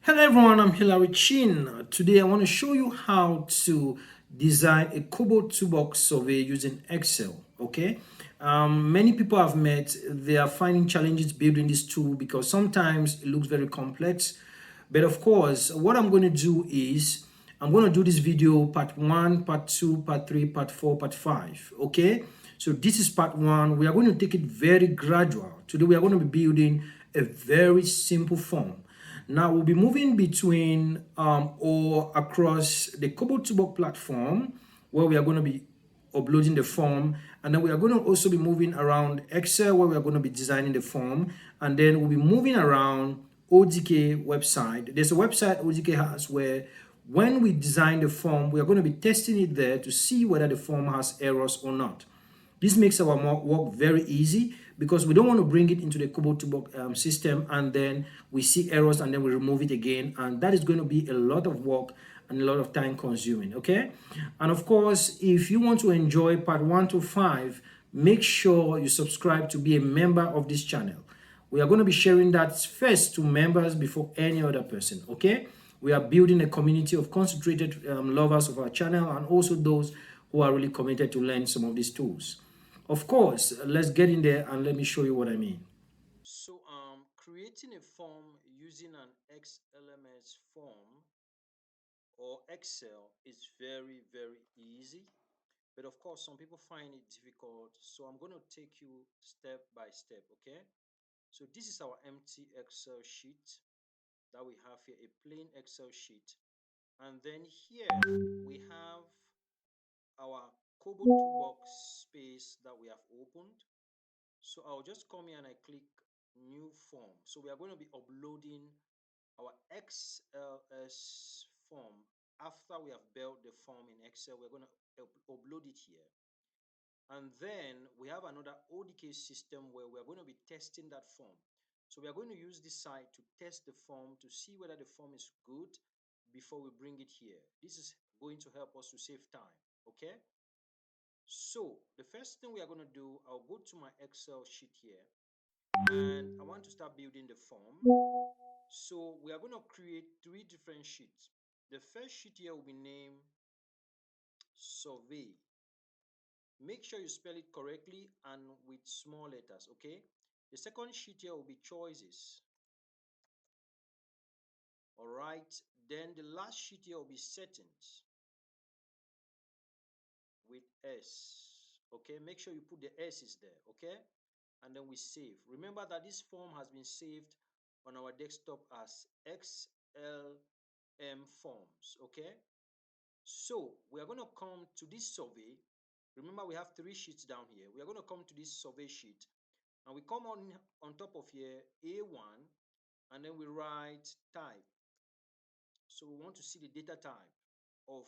Hello everyone, I'm Hilary Chin. Today I want to show you how to design a Kobotoolbox survey using Excel. Okay, many people I've met, they are finding challenges building this tool because sometimes it looks very complex. But of course, what I'm going to do is I'm going to do this video part 1, part 2, part 3, part 4, part 5. Okay, so this is part 1. We are going to take it very gradual. Today we are going to be building a very simple form. Now we'll be moving between or across the Kobotoolbox platform where we are going to be uploading the form, and then we are going to also be moving around Excel where we are going to be designing the form, and then we'll be moving around ODK website. There's a website ODK has where when we design the form, we are going to be testing it there to see whether the form has errors or not. This makes our work very easy because we don't want to bring it into the Kobotoolbox system and then we see errors and then we remove it again. And that is going to be a lot of work and a lot of time consuming, okay? And of course, if you want to enjoy part 1 to 5, make sure you subscribe to be a member of this channel. We are going to be sharing that first to members before any other person, okay? We are building a community of concentrated lovers of our channel and also those who are really committed to learn some of these tools. Of course, let's get in there and let me show you what I mean. So, creating a form using an XLMS form or Excel is very easy. But of course, some people find it difficult. So I'm going to take you step by step, okay? So this is our empty Excel sheet that we have here, a plain Excel sheet. And then here we have our Kobotoolbox space that we have opened. So I'll just come here and I click new form. So we are going to be uploading our XLS form. After we have built the form in Excel, we're going to upload it here. And then we have another ODK system where we're going to be testing that form. So we are going to use this site to test the form to see whether the form is good before we bring it here. This is going to help us to save time, okay? So the first thing we are going to do, I'll go to my Excel sheet here and I want to start building the form. So we are going to create 3 different sheets. The first sheet here will be named survey. Make sure you spell it correctly and with small letters, okay? The second sheet here will be choices. All right. Then the last sheet here will be settings with S. Okay, make sure you put the S's there, okay? And then we save. Remember that this form has been saved on our desktop as XLM forms, okay? So we are going to come to this survey. Remember, we have 3 sheets down here. We are going to come to this survey sheet and we come on top of here A1 and then we write type. So we want to see the data type of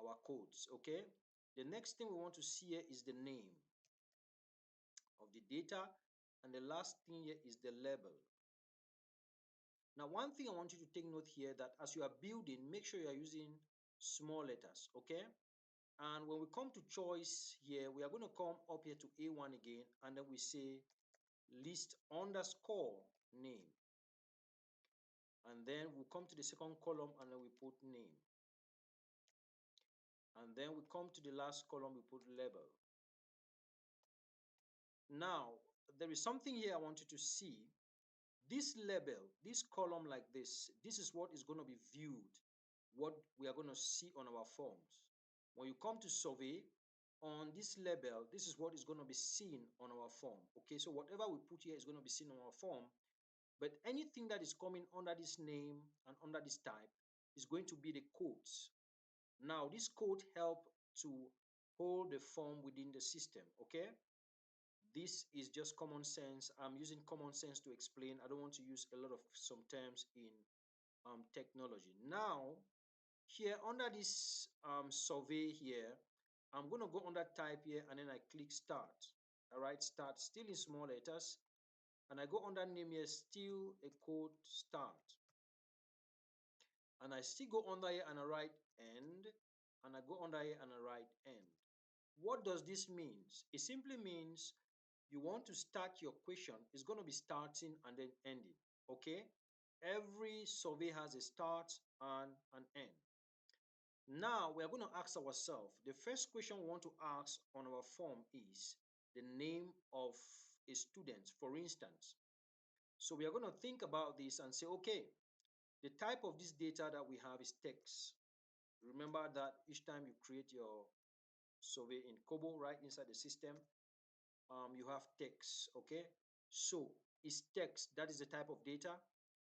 our codes, okay? The next thing we want to see here is the name of the data, and the last thing here is the label. Now, one thing I want you to take note here that as you are building, make sure you are using small letters, okay? And when we come to choice here, we are going to come up here to A1 again, and then we say list underscore name. And then we'll come to the second column and then we put name. And then we come to the last column, we put label. Now, there is something here I want you to see. This label, this column like this is what is going to be viewed, what we are going to see on our forms. When you come to survey, on this label, this is what is going to be seen on our form. Okay, so whatever we put here is going to be seen on our form, but anything that is coming under this name and under this type is going to be the codes. Now, this code help to hold the form within the system, okay? This is just common sense. I'm using common sense to explain. I don't want to use a lot of some terms in technology. Now, here under this survey here, I'm going to go under type here and then I click start. All right, start still in small letters. And I go under name here, still a code start. And I still go under here and I write end. And I go under here and I write end. What does this mean? It simply means you want to start your question, it's going to be starting and then ending, okay? Every survey has a start and an end. Now we are going to ask ourselves, the first question we want to ask on our form is the name of a student, for instance. So we are going to think about this and say, okay, the type of this data that we have is text. Remember that each time you create your survey in Kobo, right inside the system, you have text, okay? So it's text, that is the type of data.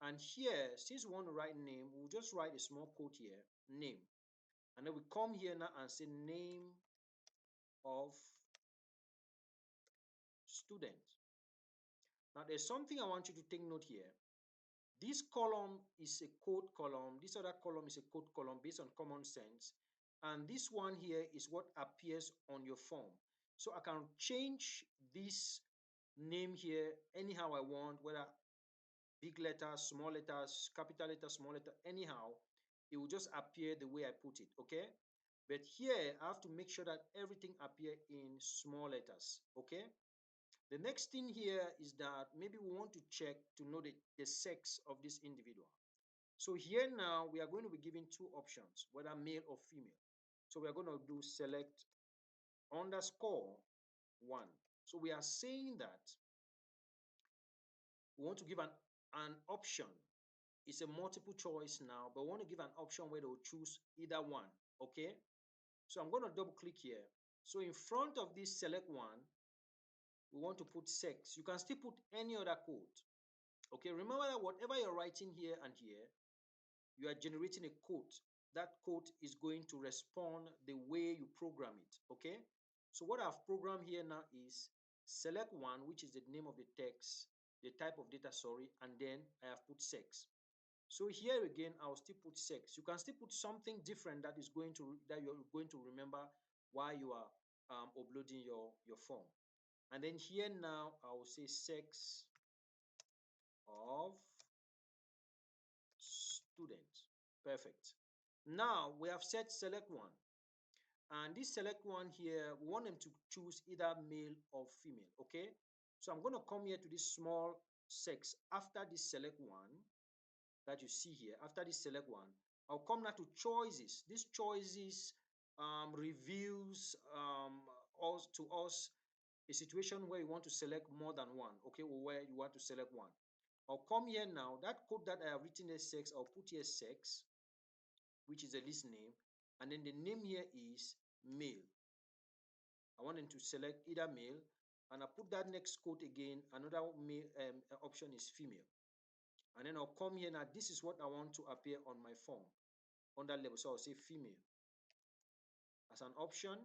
And here, since we want to write name, we'll just write a small quote here, name. And then we come here now and say name of student. Now there's something I want you to take note here. This column is a code column. This other column is a code column based on common sense. And this one here is what appears on your form. So I can change this name here anyhow I want, whether big letters, small letters, capital letter, small letter, anyhow, it will just appear the way I put it, okay? But here, I have to make sure that everything appear in small letters, okay? The next thing here is that maybe we want to check to know the sex of this individual. So here now, we are going to be given two options, whether male or female. So we are going to do select underscore one. So we are saying that we want to give an option. It's a multiple choice now, but we want to give an option where they'll choose either one, okay? So I'm going to double click here. So in front of this select one, we want to put sex. You can still put any other code, okay? Remember that whatever you're writing here and here, you are generating a code. That code is going to respond the way you program it, okay? So what I've programmed here now is select one, which is the name of the text, the type of data, sorry, and then I have put sex. So here again, I'll still put sex. You can still put something different that you're going to remember while you are uploading your form. And then here now, I will say sex of student. Perfect. Now we have set select one. And this select one here, we want them to choose either male or female, okay? So I'm going to come here to this small sex after this select one that you see here. After this select one, I'll come now to choices. These choices reveals to us a situation where you want to select more than one, okay, or where you want to select one. I'll come here now. That code that I have written as sex, I'll put here sex, which is a list name, and then the name here is male. I want them to select either male, and I put that next code again. Another male option is female. And then I'll come here now. This is what I want to appear on my form on that level. So I'll say female as an option.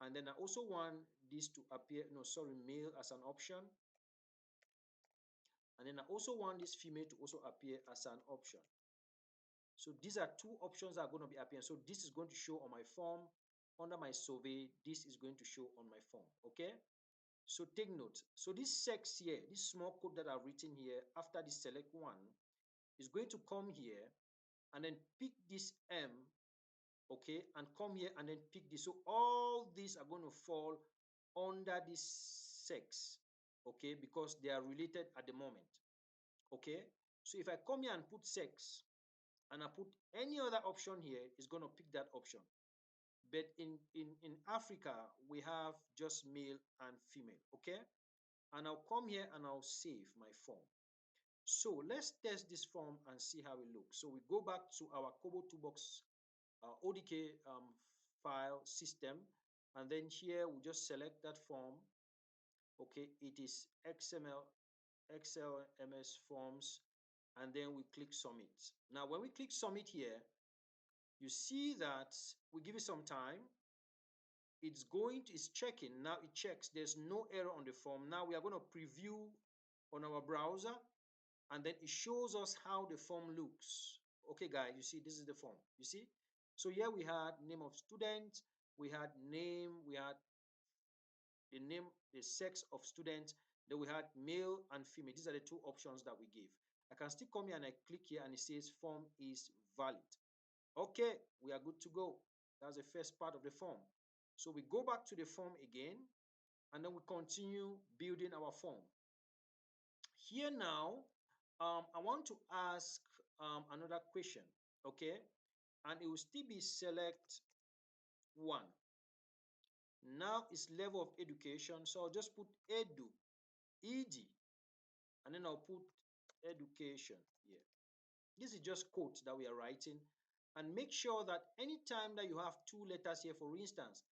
And then I also want this to appear, no, sorry, male as an option. And then I also want this female to also appear as an option. So these are two options that are going to be appearing. So this is going to show on my form. Under my survey, this is going to show on my form. Okay. So take note. So this sex here, this small code that I've written here after the select one is going to come here and then pick this M, okay, and come here and then pick this. So all these are going to fall under this sex, okay, because they are related at the moment, okay. So if I come here and put sex and I put any other option here, it's going to pick that option. But in Africa, we have just male and female, okay. And I'll come here and I'll save my form. So let's test this form and see how it looks. So we go back to our Kobotoolbox ODK file system, and then here we just select that form. Okay, it is XLM forms, and then we click submit. Now, when we click submit here, you see that we give it some time. It's checking. Now it checks. There's no error on the form. Now we are going to preview on our browser, and then it shows us how the form looks. Okay, guys, you see, this is the form. You see? So here we had name of student, we had name, we had the name, the sex of student, then we had male and female. These are the two options that we gave. I can still come here and I click here and it says form is valid. Okay, we are good to go. That's the first part of the form. So we go back to the form again, and then we continue building our form. Here now, I want to ask another question, okay? And it will still be select one. Now it's level of education, so I'll just put edu, ed, and then I'll put education here. This is just quotes that we are writing, and make sure that anytime that you have two letters here, for instance,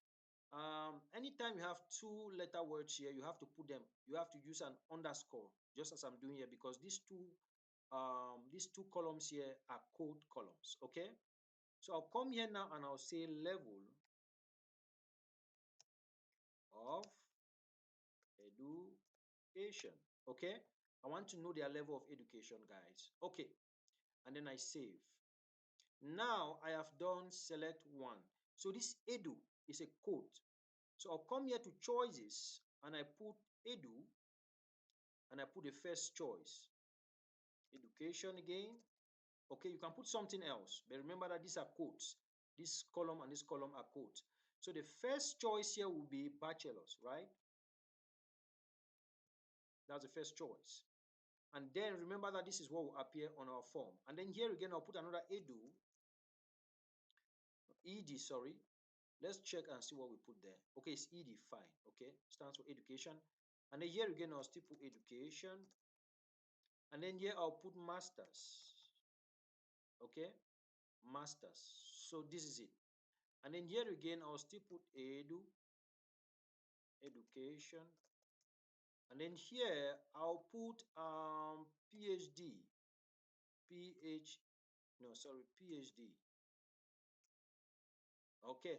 anytime you have two letter words here, you have to put them, you have to use an underscore, just as I'm doing here, because these two columns here are code columns, okay? So I'll come here now and I'll say level of education, okay? I want to know their level of education, guys. Okay, and then I save. Now I have done select one. So this edu is a code. So I'll come here to choices and I put edu and I put the first choice. Education again. Okay, you can put something else, but remember that these are codes. This column and this column are codes. So the first choice here will be bachelor's, right? That's the first choice. And then remember that this is what will appear on our form. And then here again, I'll put another ed, sorry. Let's check and see what we put there. Okay, it's ed, fine. Okay, stands for education. And then here again, I'll still put education. And then here I'll put masters. Okay, masters. So this is it. And then here again, I'll still put education. And then here I'll put PhD, PhD. Okay,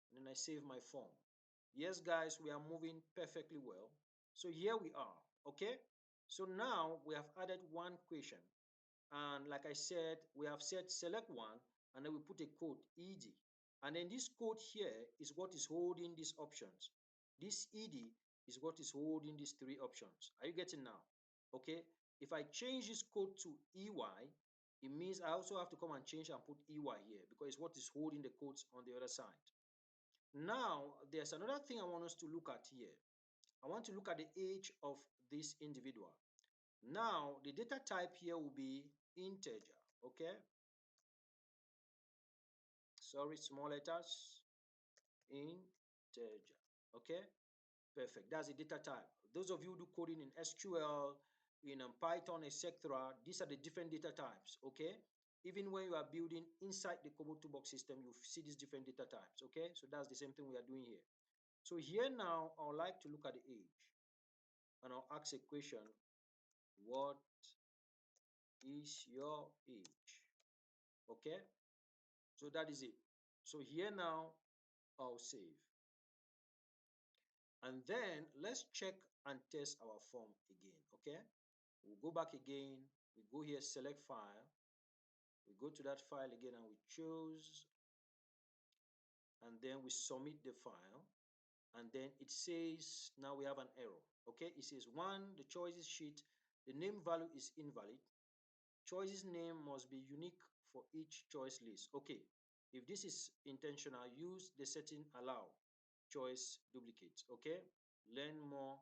and then I save my form. Yes, guys, we are moving perfectly well. So here we are, okay? So now we have added one question. And like I said, we have said select one, and then we put a code ed. And then this code here is what is holding these options. This ed is what is holding these three options. Are you getting now? Okay. If I change this code to ey, it means I also have to come and change and put ey here, because it's what is holding the codes on the other side. Now, there's another thing I want us to look at here. I want to look at the age of this individual. Now, the data type here will be integer, okay? Sorry, small letters, integer, okay? Perfect, that's the data type. Those of you who do coding in SQL, in Python, etc., these are the different data types, okay? Even when you are building inside the Kobotoolbox system, you see these different data types, okay? So that's the same thing we are doing here. So here now, I would like to look at the age, and I'll ask a question, what is your age? Okay, so that is it. So here now, I'll save. And then let's check and test our form again, okay? We'll go back again, we go here, select file, we go to that file again and we choose, and then we submit the file, and then it says, now we have an error, okay? It says, one, the choices sheet, the name value is invalid. Choices name must be unique for each choice list. Okay, if this is intentional, use the setting allow choice duplicates. Okay, learn more.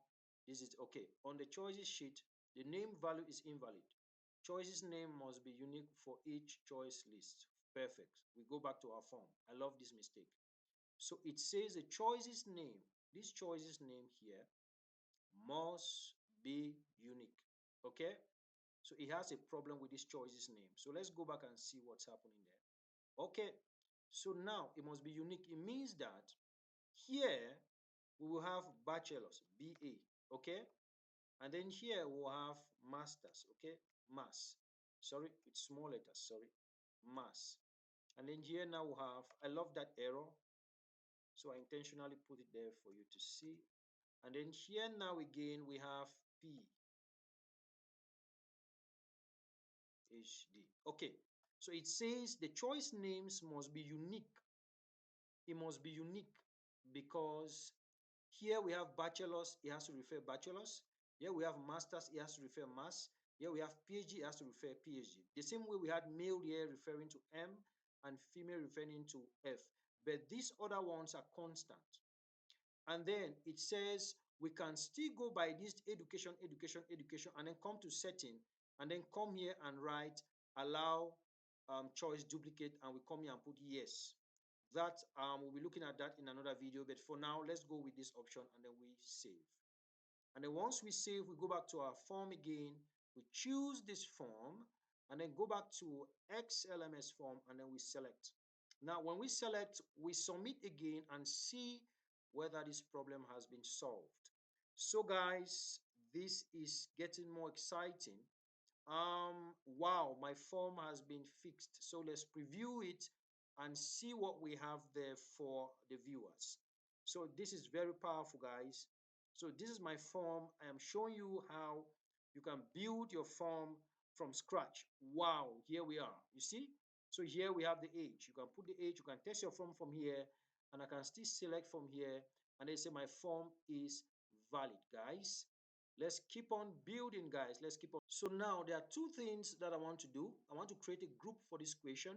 This is okay. On the choices sheet, the name value is invalid. Choices name must be unique for each choice list. Perfect. We go back to our form. I love this mistake. So it says the choices name, this choices name here must be unique. Okay, so it has a problem with this choices name. So let's go back and see what's happening there. Okay, so now it must be unique. It means that here we will have bachelor's, BA, okay? And then here we'll have masters, okay? Mass. Sorry, with small letters, sorry. Mass. And then here now we have, I love that error. So I intentionally put it there for you to see. And then here now again we have P. HD. Okay, so it says the choice names must be unique. It must be unique because here we have bachelor's, it has to refer bachelor's. Here we have master's, it has to refer mass. Here we have PhD, it has to refer PhD. The same way we had male here referring to M and female referring to F. But these other ones are constant. And then it says we can still go by this education, education, education, and then come to setting, and then come here and write allow choice duplicate, and we come here and put yes. That we'll be looking at that in another video, but for now, let's go with this option and then we save. And then once we save, we go back to our form again, we choose this form, and then go back to XLMS form, and then we select. Now, when we select, we submit again and see whether this problem has been solved. So guys, this is getting more exciting. Wow, my form has been fixed. So let's preview it and see what we have there for the viewers. So this is very powerful, guys. So this is my form. I am showing you how you can build your form from scratch. Wow, here we are. You see? So here we have the age. You can put the age, you can test your form from here, and I can still select from here, and they say my form is valid, guys. Let's keep on building, guys. Let's keep on. So now there are two things that I want to do. I want to create a group for this question,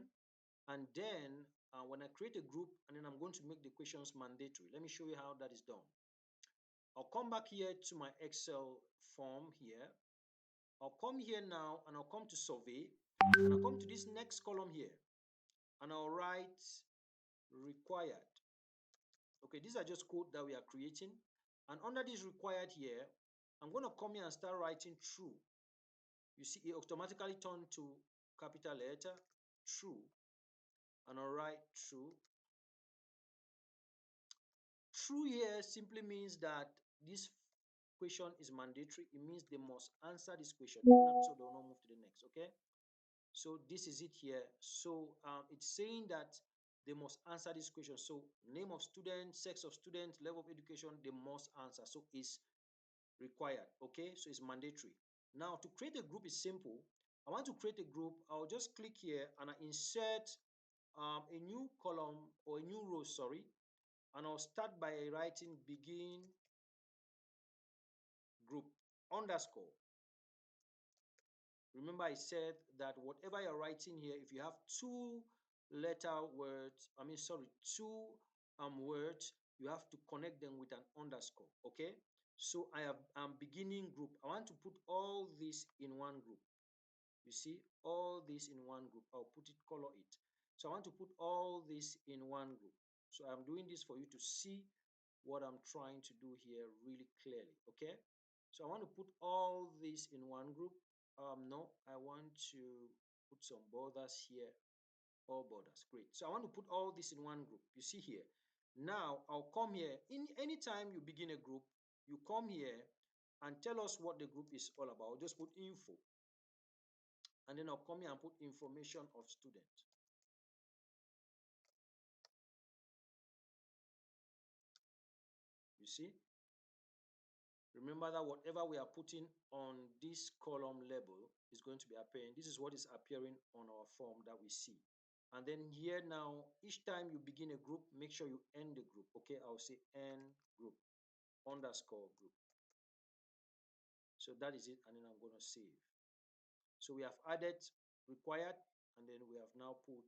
and then when I create a group, and then I'm going to make the questions mandatory. Let me show you how that is done. I'll come back here to my Excel form here. I'll come here now and I'll come to survey, and I'll come to this next column here, and I'll write required. Okay, these are just code that we are creating, and under this required here, I'm going to come here and start writing true. You see it automatically turned to capital letter true, and I'll write true. True here simply means that this question is mandatory. It means they must answer this question. If not, so they will not move to the next. Okay, so this is it here. So it's saying that they must answer this question. So name of student, sex of student, level of education, they must answer. So it's required. Okay, so it's mandatory. Now to create a group is simple. I want to create a group. I'll just click here and I insert a new column or a new row, sorry, and I'll start by writing begin group underscore. Remember I said that whatever you're writing here, if you have two letter words, two words, you have to connect them with an underscore. Okay, so I have beginning group. I want to put all this in one group. You see all this in one group. I'll put it, color it. So I want to put all this in one group. So I'm doing this for you to see what I'm trying to do here really clearly. Okay, so I want to put all this in one group. No, I want to put some borders here. All borders, great. So I want to put all this in one group. You see here. Now I'll come here. In anytime you begin a group, you come here and tell us what the group is all about. Just put info, and then I'll come here and put information of student. You see? Remember that whatever we are putting on this column label is going to be appearing. This is what is appearing on our form that we see. And then here now, each time you begin a group, make sure you end the group. Okay, I'll say end group underscore group. So that is it, and then I'm going to save. So we have added required, and then we have now put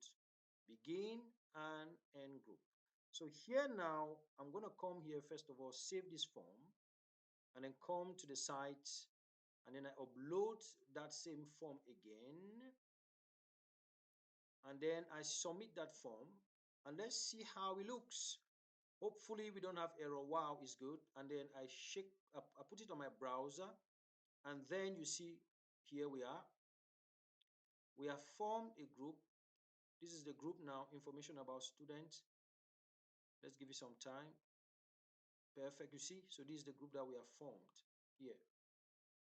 begin and end group. So here now, I'm going to come here, first of all, save this form, and then come to the site, and then I upload that same form again, and then I submit that form, and let's see how it looks. Hopefully we don't have error. Wow, is good. And then I put it on my browser, and then you see here we have formed a group. This is the group now, information about students. Let's give it some time. Perfect, you see. So this is the group that we have formed here.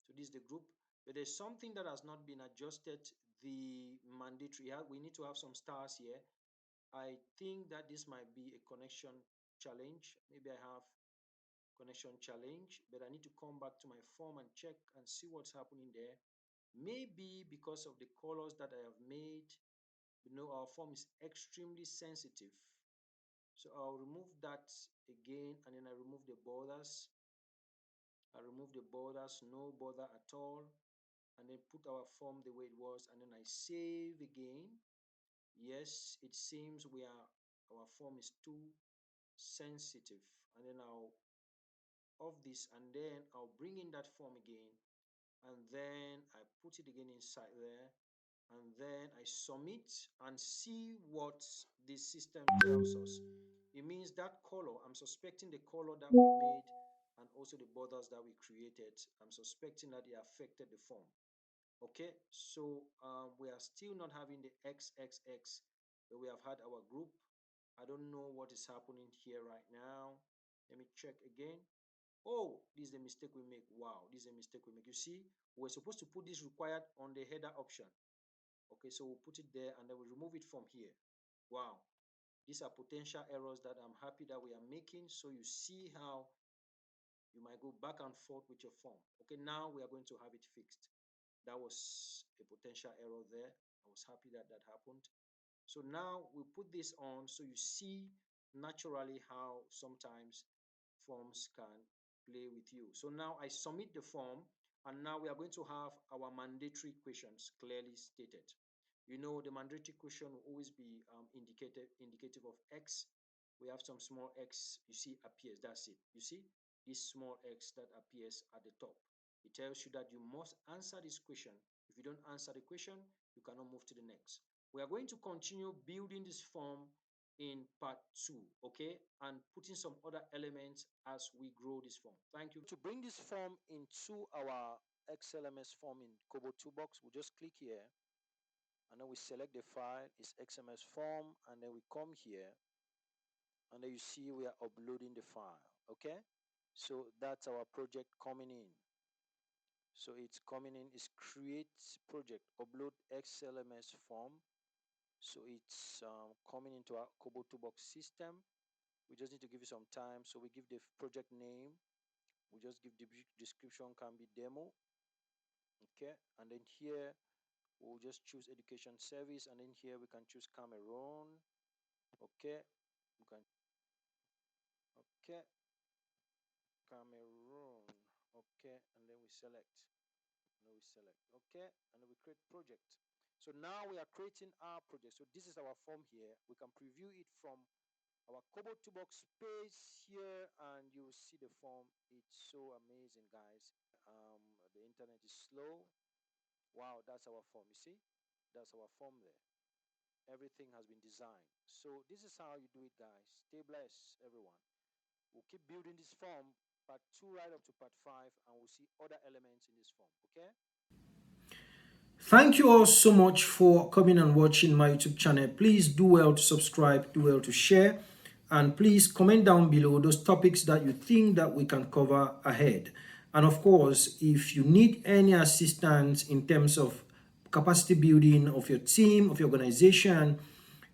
So this is the group, but there's something that has not been adjusted. The mandatory, we need to have some stars here. I think that this might be a connection challenge. Maybe I have connection challenge, but I need to come back to my form and check and see what's happening there. Maybe because of the colors that I have made, our form is extremely sensitive. So I'll remove that again, and then I remove the borders. I remove the borders, no border at all, and then put our form the way it was, and then I save again. Yes, it seems our form is too sensitive, and then I'll of this, and then I'll bring in that form again, and then I put it again inside there, and then I submit and see what the system tells us. It means that color, I'm suspecting the color that we made and also the borders that we created, I'm suspecting that they affected the form. Okay, so we are still not having the XXX, but we have had our group. I don't know what is happening here right now. Let me check again. Oh, this is the mistake we make. Wow, this is a mistake we make. You see, we're supposed to put this required on the header option. Okay, so we'll put it there and then we remove it from here. Wow, these are potential errors that I'm happy that we are making. So you see how you might go back and forth with your form. Okay, now we are going to have it fixed. That was a potential error there. I was happy that that happened. So now we put this on so you see naturally how sometimes forms can play with you. So now I submit the form, and now we are going to have our mandatory questions clearly stated. You know, the mandatory question will always be indicative of X. We have some small X, you see, appears. That's it. You see this small X that appears at the top. It tells you that you must answer this question. If you don't answer the question, you cannot move to the next. We are going to continue building this form in part 2, okay, and putting some other elements as we grow this form. Thank you. To bring this form into our XLMS form in Kobotoolbox, we just click here, and then we select the file, it's XMS form, and then we come here, and then you see we are uploading the file, okay? So that's our project coming in. So it's coming in, it's create project, upload XLMS form. So it's coming into our Kobotoolbox system. We just need to give it some time. So we give the project name. We just give the description, can be demo. Okay, and then here we'll just choose education service, and then here we can choose Cameroon. Okay, we can, okay, Cameroon. Okay, and then we select. Okay, and then we create project. So now we are creating our project. So this is our form here. We can preview it from our Kobotoolbox space here, and you will see the form. It's so amazing, guys. The internet is slow. Wow, that's our form. You see, that's our form there. Everything has been designed. So this is how you do it, guys. Stay blessed, everyone. We'll keep building this form, part 2 right up to part 5, and we'll see other elements in this form. Okay. Thank you all so much for coming and watching my YouTube channel. Please do well to subscribe, do well to share, and please comment down below those topics that you think that we can cover ahead. And of course, if you need any assistance in terms of capacity building of your team, of your organization,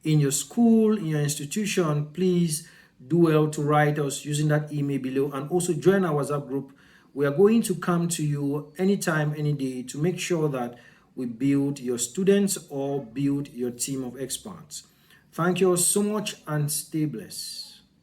in your school, in your institution, please do well to write us using that email below, and also join our WhatsApp group. We are going to come to you anytime, any day to make sure that we build your students or build your team of experts. Thank you all so much and stay blessed.